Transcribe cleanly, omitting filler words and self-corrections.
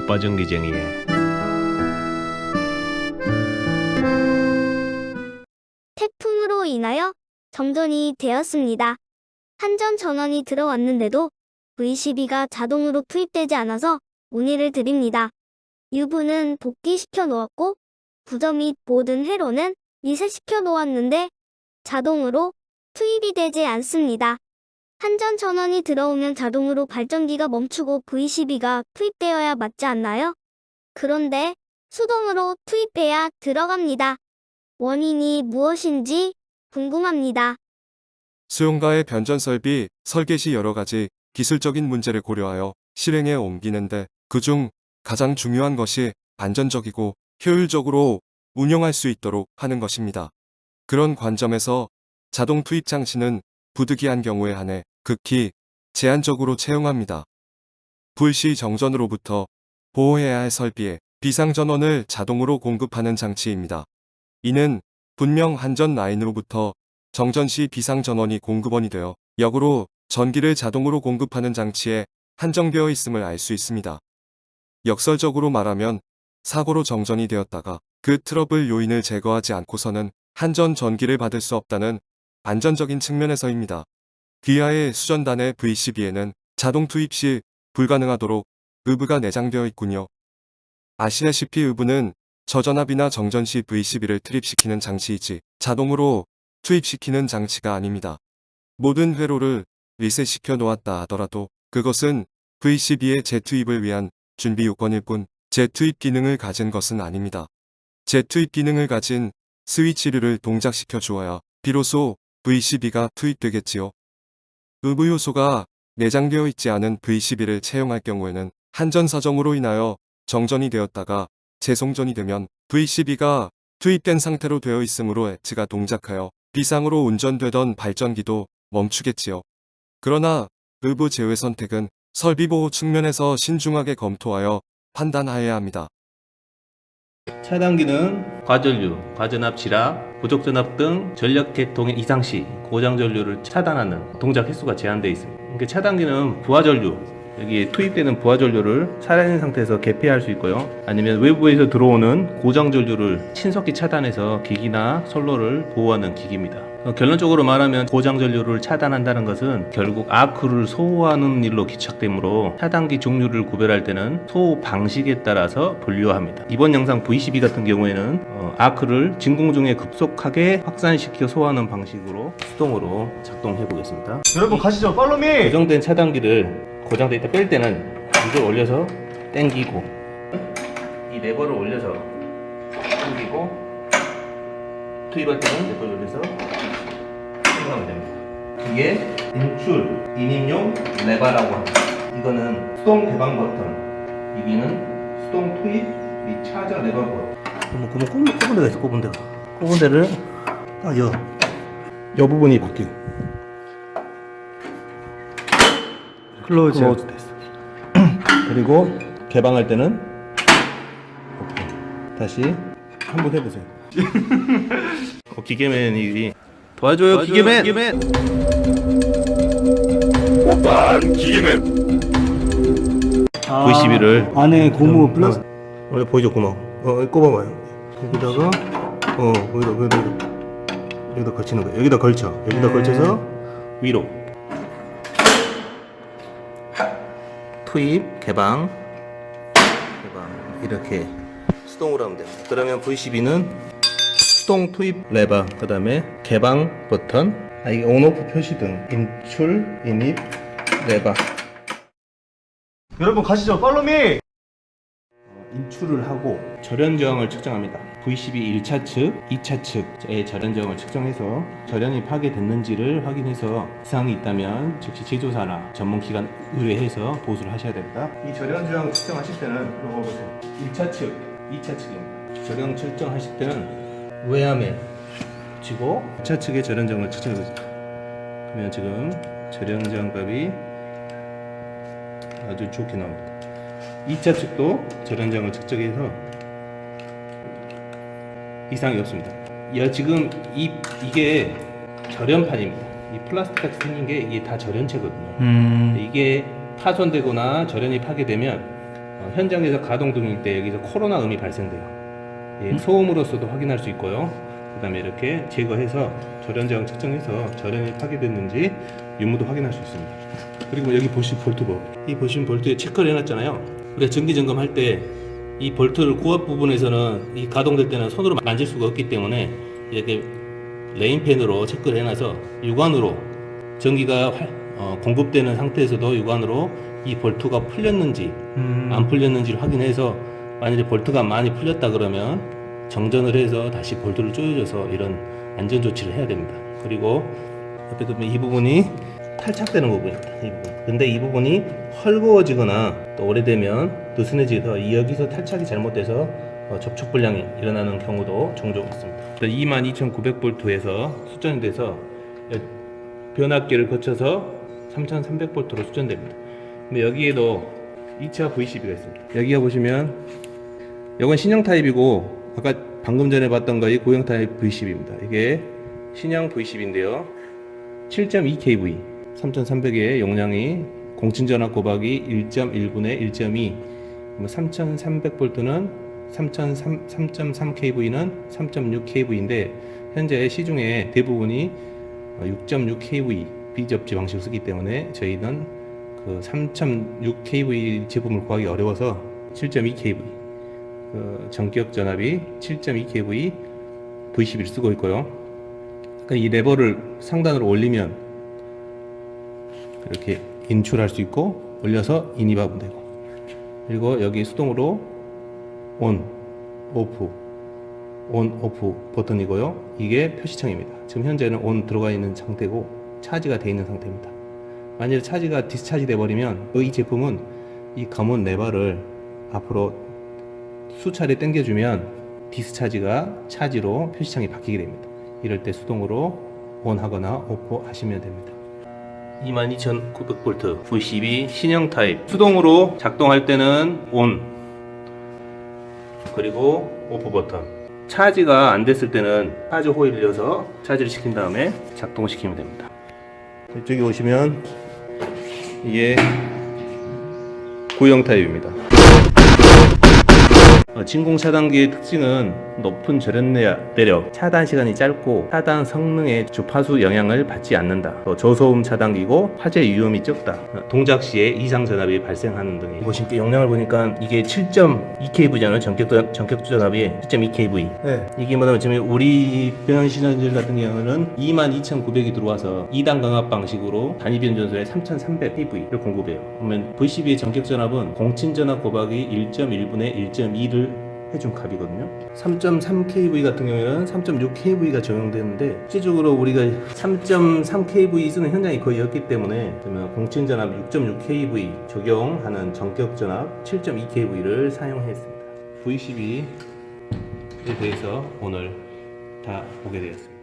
고가전기쟁이에 태풍으로 인하여 정전이 되었습니다. 한전 전원이 들어왔는데도 V12가 자동으로 투입되지 않아서 문의를 드립니다. 유부는 복귀시켜 놓았고 부저 및 모든 회로는 리셋시켜 놓았는데 자동으로 투입이 되지 않습니다. 한전 전원이 들어오면 자동으로 발전기가 멈추고 V12가 투입되어야 맞지 않나요? 그런데 수동으로 투입해야 들어갑니다. 원인이 무엇인지 궁금합니다. 수용가의 변전 설비, 설계 시 여러 가지 기술적인 문제를 고려하여 실행에 옮기는데 그중 가장 중요한 것이 안전적이고 효율적으로 운영할 수 있도록 하는 것입니다. 그런 관점에서 자동 투입 장치는 부득이한 경우에 한해 극히 제한적으로 채용합니다. 불시 정전으로부터 보호해야 할 설비에 비상전원을 자동으로 공급하는 장치입니다. 이는 분명 한전 라인으로부터 정전 시 비상전원이 공급원이 되어 역으로 전기를 자동으로 공급하는 장치에 한정되어 있음을 알 수 있습니다. 역설적으로 말하면 사고로 정전이 되었다가 그 트러블 요인을 제거하지 않고서는 한전 전기를 받을 수 없다는 안전적인 측면에서입니다. 귀하의 수전단의 V12에는 자동 투입 시 불가능하도록 의부가 내장되어 있군요. 아시다시피 의부는 저전압이나 정전 시 V12를 트립시키는 장치이지 자동으로 투입시키는 장치가 아닙니다. 모든 회로를 리셋시켜 놓았다 하더라도 그것은 V12의 재투입을 위한 준비 요건일 뿐 재투입 기능을 가진 것은 아닙니다. 재투입 기능을 가진 스위치류를 동작시켜 주어야 비로소 V12가 투입되겠지요. 의부 요소가 내장되어 있지 않은 V12를 채용할 경우에는 한전 사정으로 인하여 정전이 되었다가 재송전이 되면 V12가 투입된 상태로 되어 있으므로 엣지가 동작하여 비상으로 운전되던 발전기도 멈추겠지요. 그러나 의부 제외 선택은 설비보호 측면에서 신중하게 검토하여 판단하여야 합니다. 차단기는 과전류, 과전압 지락, 부족전압 등 전력 계통의 이상 시 고장 전류를 차단하는 동작 횟수가 제한되어 있습니다. 그러니까 차단기는 부하전류, 여기 투입되는 부하전류를 살아있는 상태에서 개폐할 수 있고요. 아니면 외부에서 들어오는 고장 전류를 신속히 차단해서 기기나 선로를 보호하는 기기입니다. 결론적으로 말하면 고장 전류를 차단한다는 것은 결국 아크를 소호하는 일로 기착되므로 차단기 종류를 구별할 때는 소호 방식에 따라서 분류합니다. 이번 영상 V12 같은 경우에는 아크를 진공 중에 급속하게 확산시켜 소화하는 방식으로 수동으로 작동해 보겠습니다. 여러분 가시죠. 팔로미. 고정된 차단기를 고장돼 있다 뺄 때는 이걸 올려서 당기고 이 레버를 올려서 당기고 투입할 때는 레버를 올려서 수동하면 됩니다. 이게 인출, 인입용 레버라고 합니다. 이거는 수동 개방 버튼, 여기는 수동 투입 및 차저 레버 버튼. 꼽은 데가 있어. 꼽은 데가. 꼽은 데를 딱 여 부분이 바뀌고 클로즈 됐어. 그리고 개방할 때는 오케이. 다시 한번 해보세요. 기계맨이 도와줘요. 기계맨. 오빠 기계맨. V12를 안에 고무 플러스. 원래 보이죠 구멍. 꼽아봐요. 여기다가 여기다 걸치는 거예요. 여기다 걸쳐. 여기다 걸쳐서 위로. 투입, 개방 이렇게 수동으로 하면 됩니다. 그러면 V12는 수동 투입 레버, 그 다음에 개방 버튼, 이게 온오프 표시등, 인출, 인입 레버. 여러분 가시죠. 팔로미. 인출을 하고 절연 저항을 측정합니다. V12 1차 측, 2차 측의 절연 저항을 측정해서 절연이 파괴됐는지를 확인해서 이상이 있다면 즉시 제조사나 전문기관 의뢰해서 보수를 하셔야 됩니다. 이 절연 저항 측정하실 때는 이거 보세요. 1차 측, 2차 측입니다. 절연 측정하실 때는 외암에 붙이고 2차 측의 절연 저항을 측정해보세요. 그러면 지금 절연 저항 값이 아주 좋게 나옵니다. 2차 측도 절연장을 측정해서 이상이 없습니다. 지금 이게 절연판입니다. 이 플라스틱 같이 생긴 게 이게 다 절연체거든요. 이게 파손되거나 절연이 파괴되면 현장에서 가동 중일 때 여기서 코로나 음이 발생돼요. 예, 소음으로서도 확인할 수 있고요. 그 다음에 이렇게 제거해서 절연저항 측정해서 절연이 파괴됐는지 유무도 확인할 수 있습니다. 그리고 여기 보신 볼트고, 이 보신 볼트에 체크를 해놨잖아요. 우리가 전기 점검할 때 이 볼트를 고압 부분에서는 이 가동될 때는 손으로 만질 수가 없기 때문에 이렇게 레인펜으로 체크를 해놔서 육안으로 전기가 공급되는 상태에서도 육안으로 이 볼트가 풀렸는지 안 풀렸는지를 확인해서 만약에 볼트가 많이 풀렸다 그러면 정전을 해서 다시 볼트를 조여줘서 이런 안전 조치를 해야 됩니다. 그리고 옆에 보면 이 부분이 탈착되는 부분입니다. 이 부분. 근데 이 부분이 헐거워지거나 또 오래되면 느슨해지서 여기서 탈착이 잘못돼서 접촉 불량이 일어나는 경우도 종종 있습니다. 22,900볼트에서 수전이 돼서 변압기를 거쳐서 3,300볼트로 수전됩니다. 근데 여기에도 2차 V12가 있습니다. 여기가 보시면 이건 신형 타입이고 아까 방금 전에 봤던 거이 고형 타입 V10입니다. 이게 신형 V10인데요. 7.2kV 3300의 용량이 공친전압 고박이 1.1분의 1.2 3300V는 3.3kV는 3.6kV인데 현재 시중에 대부분이 6.6kV 비접지 방식을 쓰기 때문에 저희는 그 3.6kV 제품을 구하기 어려워서 7.2kV 전격 전압이 7.2kV V11을 쓰고 있고요. 그러니까 이 레버를 상단으로 올리면 이렇게 인출할 수 있고 올려서 인입하면 되고, 그리고 여기 수동으로 온, 오프 버튼이고요. 이게 표시창입니다. 지금 현재는 온 들어가 있는 상태고 차지가 되어 있는 상태입니다. 만약에 차지가 디스차지 돼 버리면 이 제품은 이 검은 레버를 앞으로 수차례 당겨주면 디스차지가 차지로 표시창이 바뀌게 됩니다. 이럴 때 수동으로 온 하거나 오프 하시면 됩니다. 22,900V V12 신형 타입, 수동으로 작동할 때는 온 그리고 오프 버튼, 차지가 안 됐을 때는 차지 호일을 넣어서 차지를 시킨 다음에 작동시키면 됩니다. 이쪽에 오시면 이게 고형 타입입니다. 진공 차단기의 특징은 높은 절연 내력, 차단 시간이 짧고 차단 성능의 주파수 영향을 받지 않는다. 또 저소음 차단기고 화재 위험이 적다. 동작 시에 이상 전압이 발생하는 등의 보시니까 용량을 보니까 이게 7.2kV잖아요. 전격 전압이 7.2kV. 네. 이게 뭐냐면 지금 우리 변신전질 같은 경우는 22,900이 들어와서 2단 강압 방식으로 단위 변전소에 3,300kV를 공급해요. 그러면 V12의 전격 전압은 공친 전압 고박이 1.1분의 1.2를 해준 값이거든요. 3.3kV 같은 경우에는 3.6kV가 적용되는데 실질적으로 우리가 3.3kV 쓰는 현장이 거의 없기 때문에 그러면 공친 전압 6.6kV 적용하는 전격 전압 7.2kV를 사용했습니다. V12에 대해서 오늘 다 보게 되었습니다.